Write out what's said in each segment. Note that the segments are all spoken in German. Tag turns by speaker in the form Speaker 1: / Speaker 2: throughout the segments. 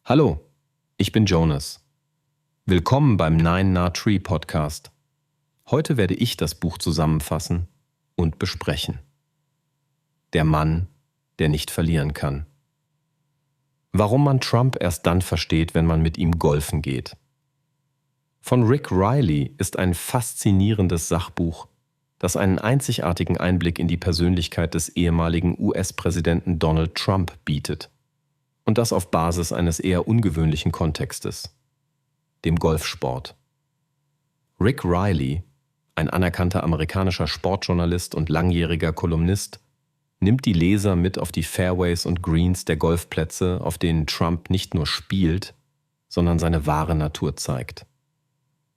Speaker 1: Hallo, ich bin Jonas. Willkommen beim Nine Na Tree Podcast. Heute werde ich das Buch zusammenfassen und besprechen. Der Mann, der nicht verlieren kann. Warum man Trump erst dann versteht, wenn man mit ihm golfen geht. Von Rick Riley ist ein faszinierendes Sachbuch, das einen einzigartigen Einblick in die Persönlichkeit des ehemaligen US-Präsidenten Donald Trump bietet. Und das auf Basis eines eher ungewöhnlichen Kontextes, dem Golfsport. Rick Riley, ein anerkannter amerikanischer Sportjournalist und langjähriger Kolumnist, nimmt die Leser mit auf die Fairways und Greens der Golfplätze, auf denen Trump nicht nur spielt, sondern seine wahre Natur zeigt.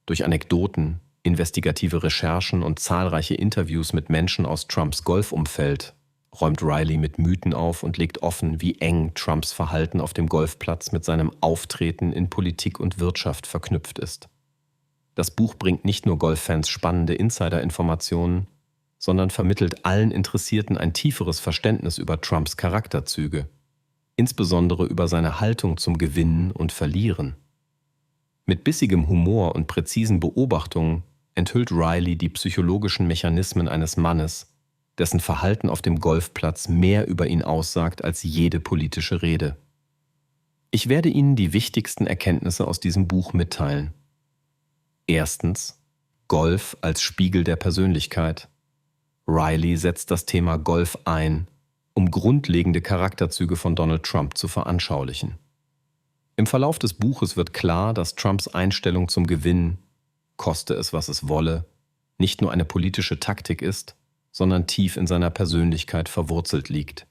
Speaker 1: Durch Anekdoten, investigative Recherchen und zahlreiche Interviews mit Menschen aus Trumps Golfumfeld räumt Riley mit Mythen auf und legt offen, wie eng Trumps Verhalten auf dem Golfplatz mit seinem Auftreten in Politik und Wirtschaft verknüpft ist. Das Buch bringt nicht nur Golffans spannende Insider-Informationen, sondern vermittelt allen Interessierten ein tieferes Verständnis über Trumps Charakterzüge, insbesondere über seine Haltung zum Gewinnen und Verlieren. Mit bissigem Humor und präzisen Beobachtungen enthüllt Riley die psychologischen Mechanismen eines Mannes, dessen Verhalten auf dem Golfplatz mehr über ihn aussagt als jede politische Rede. Ich werde Ihnen die wichtigsten Erkenntnisse aus diesem Buch mitteilen. Erstens, Golf als Spiegel der Persönlichkeit. Riley setzt das Thema Golf ein, um grundlegende Charakterzüge von Donald Trump zu veranschaulichen. Im Verlauf des Buches wird klar, dass Trumps Einstellung zum Gewinn, koste es, was es wolle, nicht nur eine politische Taktik ist, sondern tief in seiner Persönlichkeit verwurzelt liegt.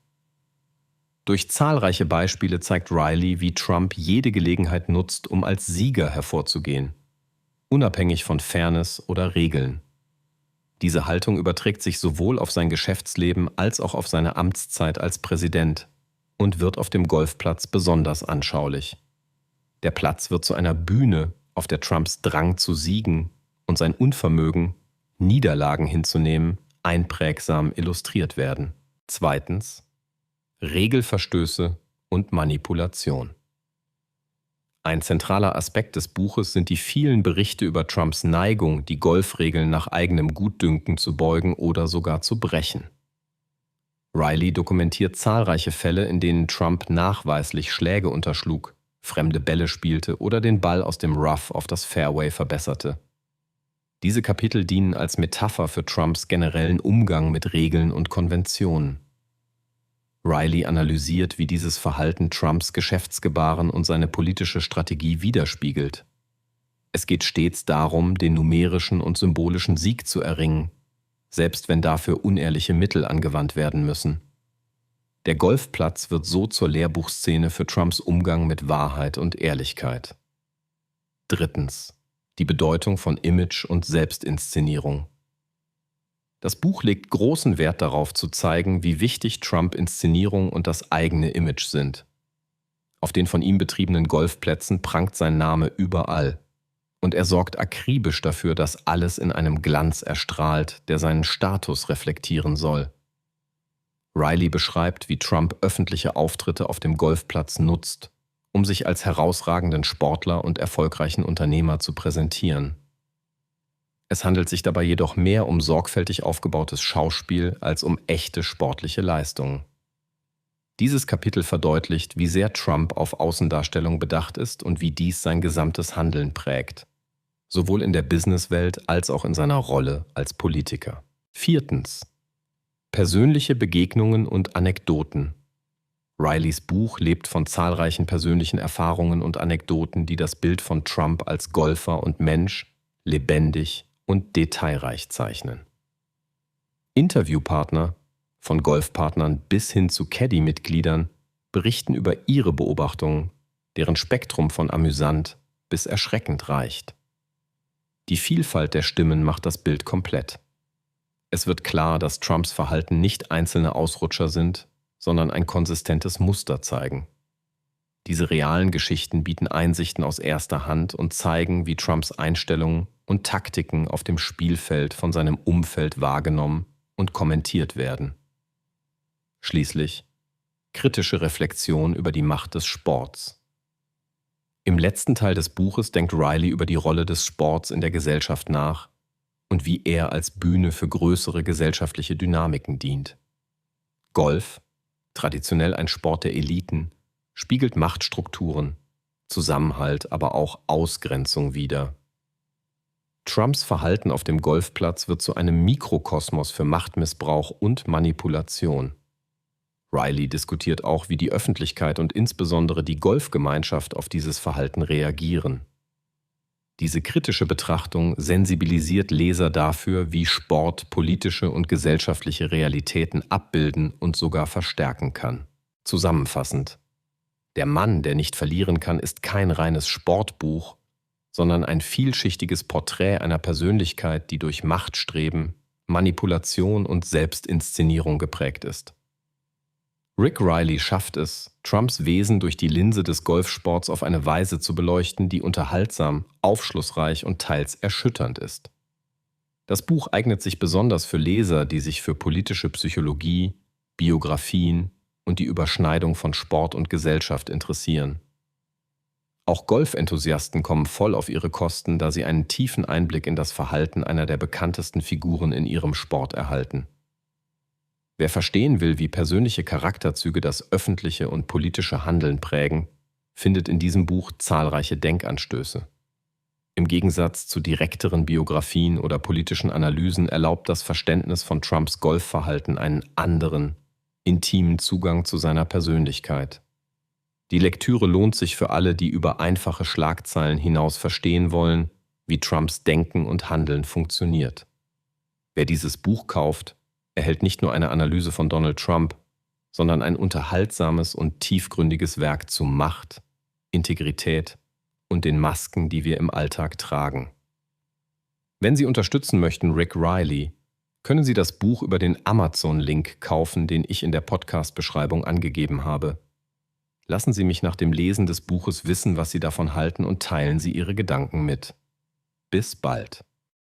Speaker 1: Durch zahlreiche Beispiele zeigt Riley, wie Trump jede Gelegenheit nutzt, um als Sieger hervorzugehen, unabhängig von Fairness oder Regeln. Diese Haltung überträgt sich sowohl auf sein Geschäftsleben als auch auf seine Amtszeit als Präsident und wird auf dem Golfplatz besonders anschaulich. Der Platz wird zu einer Bühne, auf der Trumps Drang zu siegen und sein Unvermögen, Niederlagen hinzunehmen, einprägsam illustriert werden. Zweitens, Regelverstöße und Manipulation. Ein zentraler Aspekt des Buches sind die vielen Berichte über Trumps Neigung, die Golfregeln nach eigenem Gutdünken zu beugen oder sogar zu brechen. Riley dokumentiert zahlreiche Fälle, in denen Trump nachweislich Schläge unterschlug, fremde Bälle spielte oder den Ball aus dem Rough auf das Fairway verbesserte. Diese Kapitel dienen als Metapher für Trumps generellen Umgang mit Regeln und Konventionen. Riley analysiert, wie dieses Verhalten Trumps Geschäftsgebaren und seine politische Strategie widerspiegelt. Es geht stets darum, den numerischen und symbolischen Sieg zu erringen, selbst wenn dafür unehrliche Mittel angewandt werden müssen. Der Golfplatz wird so zur Lehrbuchszene für Trumps Umgang mit Wahrheit und Ehrlichkeit. Drittens. Die Bedeutung von Image und Selbstinszenierung. Das Buch legt großen Wert darauf zu zeigen, wie wichtig Trump-Inszenierung und das eigene Image sind. Auf den von ihm betriebenen Golfplätzen prangt sein Name überall. Und er sorgt akribisch dafür, dass alles in einem Glanz erstrahlt, der seinen Status reflektieren soll. Riley beschreibt, wie Trump öffentliche Auftritte auf dem Golfplatz nutzt, um sich als herausragenden Sportler und erfolgreichen Unternehmer zu präsentieren. Es handelt sich dabei jedoch mehr um sorgfältig aufgebautes Schauspiel als um echte sportliche Leistungen. Dieses Kapitel verdeutlicht, wie sehr Trump auf Außendarstellung bedacht ist und wie dies sein gesamtes Handeln prägt, sowohl in der Businesswelt als auch in seiner Rolle als Politiker. Viertens. Persönliche Begegnungen und Anekdoten. Rileys Buch lebt von zahlreichen persönlichen Erfahrungen und Anekdoten, die das Bild von Trump als Golfer und Mensch lebendig und detailreich zeichnen. Interviewpartner, von Golfpartnern bis hin zu Caddy-Mitgliedern, berichten über ihre Beobachtungen, deren Spektrum von amüsant bis erschreckend reicht. Die Vielfalt der Stimmen macht das Bild komplett. Es wird klar, dass Trumps Verhalten nicht einzelne Ausrutscher sind, sondern ein konsistentes Muster zeigen. Diese realen Geschichten bieten Einsichten aus erster Hand und zeigen, wie Trumps Einstellungen und Taktiken auf dem Spielfeld von seinem Umfeld wahrgenommen und kommentiert werden. Schließlich kritische Reflexion über die Macht des Sports. Im letzten Teil des Buches denkt Riley über die Rolle des Sports in der Gesellschaft nach und wie er als Bühne für größere gesellschaftliche Dynamiken dient. Golf, traditionell ein Sport der Eliten, spiegelt Machtstrukturen, Zusammenhalt, aber auch Ausgrenzung wider. Trumps Verhalten auf dem Golfplatz wird zu einem Mikrokosmos für Machtmissbrauch und Manipulation. Riley diskutiert auch, wie die Öffentlichkeit und insbesondere die Golfgemeinschaft auf dieses Verhalten reagieren. Diese kritische Betrachtung sensibilisiert Leser dafür, wie Sport politische und gesellschaftliche Realitäten abbilden und sogar verstärken kann. Zusammenfassend: Der Mann, der nicht verlieren kann, ist kein reines Sportbuch, sondern ein vielschichtiges Porträt einer Persönlichkeit, die durch Machtstreben, Manipulation und Selbstinszenierung geprägt ist. Rick Riley schafft es, Trumps Wesen durch die Linse des Golfsports auf eine Weise zu beleuchten, die unterhaltsam, aufschlussreich und teils erschütternd ist. Das Buch eignet sich besonders für Leser, die sich für politische Psychologie, Biografien und die Überschneidung von Sport und Gesellschaft interessieren. Auch Golfenthusiasten kommen voll auf ihre Kosten, da sie einen tiefen Einblick in das Verhalten einer der bekanntesten Figuren in ihrem Sport erhalten. Wer verstehen will, wie persönliche Charakterzüge das öffentliche und politische Handeln prägen, findet in diesem Buch zahlreiche Denkanstöße. Im Gegensatz zu direkteren Biografien oder politischen Analysen erlaubt das Verständnis von Trumps Golfverhalten einen anderen, intimen Zugang zu seiner Persönlichkeit. Die Lektüre lohnt sich für alle, die über einfache Schlagzeilen hinaus verstehen wollen, wie Trumps Denken und Handeln funktioniert. Wer dieses Buch kauft, erhält nicht nur eine Analyse von Donald Trump, sondern ein unterhaltsames und tiefgründiges Werk zu Macht, Integrität und den Masken, die wir im Alltag tragen. Wenn Sie unterstützen möchten Rick Riley, können Sie das Buch über den Amazon-Link kaufen, den ich in der Podcast-Beschreibung angegeben habe. Lassen Sie mich nach dem Lesen des Buches wissen, was Sie davon halten, und teilen Sie Ihre Gedanken mit. Bis bald.